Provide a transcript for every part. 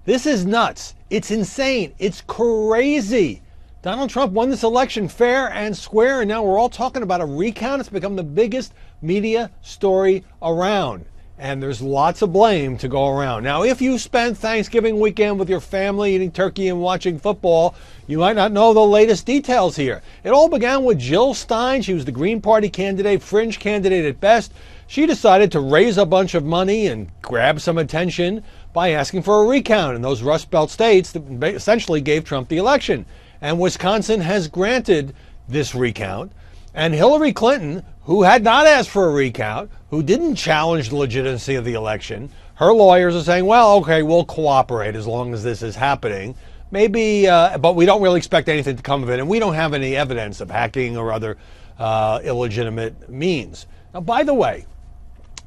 This is nuts. It's insane. It's crazy. Donald Trump won this election fair and square, and now we're all talking about a recount. It's become the biggest media story around, and there's lots of blame to go around. Now, if you spent Thanksgiving weekend with your family eating turkey and watching football, you might not know the latest details here. It all began with Jill Stein. She was the Green Party candidate, fringe candidate at best. She decided to raise a bunch of money and grab some attention by asking for a recount in those Rust Belt states that essentially gave Trump the election. And Wisconsin has granted this recount. And Hillary Clinton, who had not asked for a recount, who didn't challenge the legitimacy of the election, her lawyers are saying, well, okay, we'll cooperate as long as this is happening. Maybe, but we don't really expect anything to come of it. And we don't have any evidence of hacking or other illegitimate means. Now, by the way,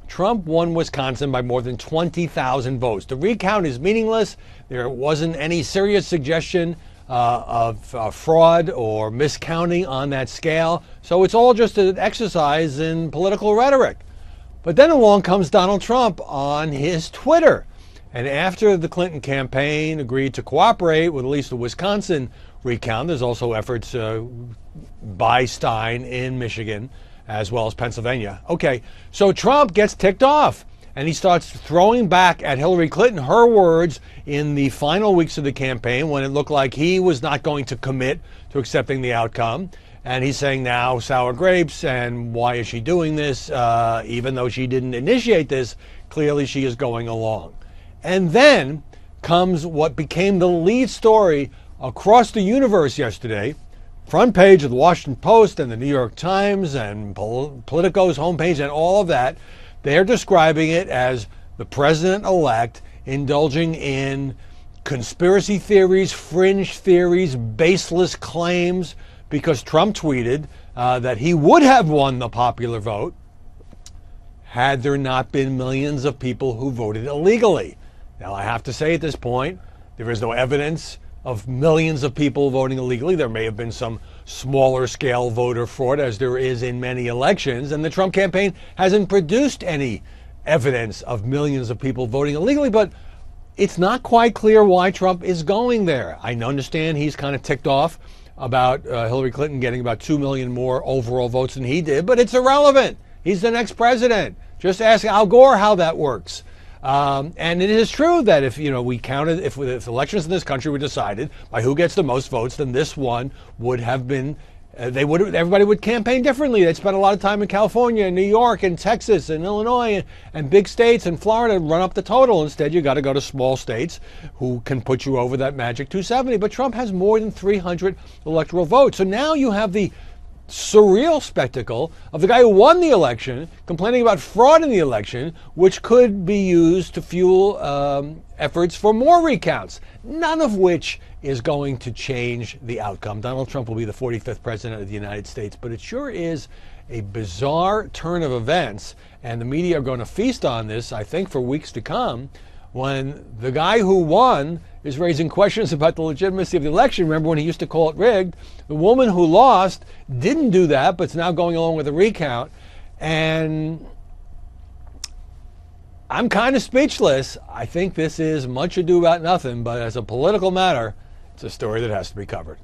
Trump won Wisconsin by more than 20,000 votes. The recount is meaningless. There wasn't any serious suggestion of fraud or miscounting on that scale. So it's all just an exercise in political rhetoric. But then along comes Donald Trump on his Twitter. And after the Clinton campaign agreed to cooperate with at least the Wisconsin recount, there's also efforts by Stein in Michigan as well as Pennsylvania. Okay, so Trump gets ticked off. And he starts throwing back at Hillary Clinton her words in the final weeks of the campaign when it looked like he was not going to commit to accepting the outcome. And he's saying now sour grapes, and why is she doing this? Even though she didn't initiate this, clearly she is going along. And then comes what became the lead story across the universe yesterday. Front page of the Washington Post and the New York Times and Politico's homepage and all of that. They're describing it as the president-elect indulging in conspiracy theories, fringe theories, baseless claims, because Trump tweeted that he would have won the popular vote had there not been millions of people who voted illegally. Now, I have to say at this point, there is no evidence of millions of people voting illegally. There may have been some smaller scale voter fraud, as there is in many elections, and the Trump campaign hasn't produced any evidence of millions of people voting illegally, but it's not quite clear why Trump is going there. I understand he's kind of ticked off about Hillary Clinton getting about 2 million more overall votes than he did, but it's irrelevant. He's the next president. Just ask Al Gore how that works. And it is true that if we counted, if elections in this country were decided by who gets the most votes, then this one would have been. Everybody would campaign differently. They'd spend a lot of time in California, and New York, and Texas, and Illinois, and big states, and Florida, and run up the total. Instead, you got to go to small states who can put you over that magic 270. But Trump has more than 300 electoral votes. So now you have the surreal spectacle of the guy who won the election complaining about fraud in the election, which could be used to fuel efforts for more recounts, none of which is going to change the outcome. Donald Trump will be the 45th president of the United States, but it sure is a bizarre turn of events, and the media are going to feast on this, I think, for weeks to come, when the guy who won is raising questions about the legitimacy of the election. Remember when he used to call it rigged? The woman who lost didn't do that, but is now going along with a recount. And I'm kind of speechless. I think this is much ado about nothing, but as a political matter, it's a story that has to be covered.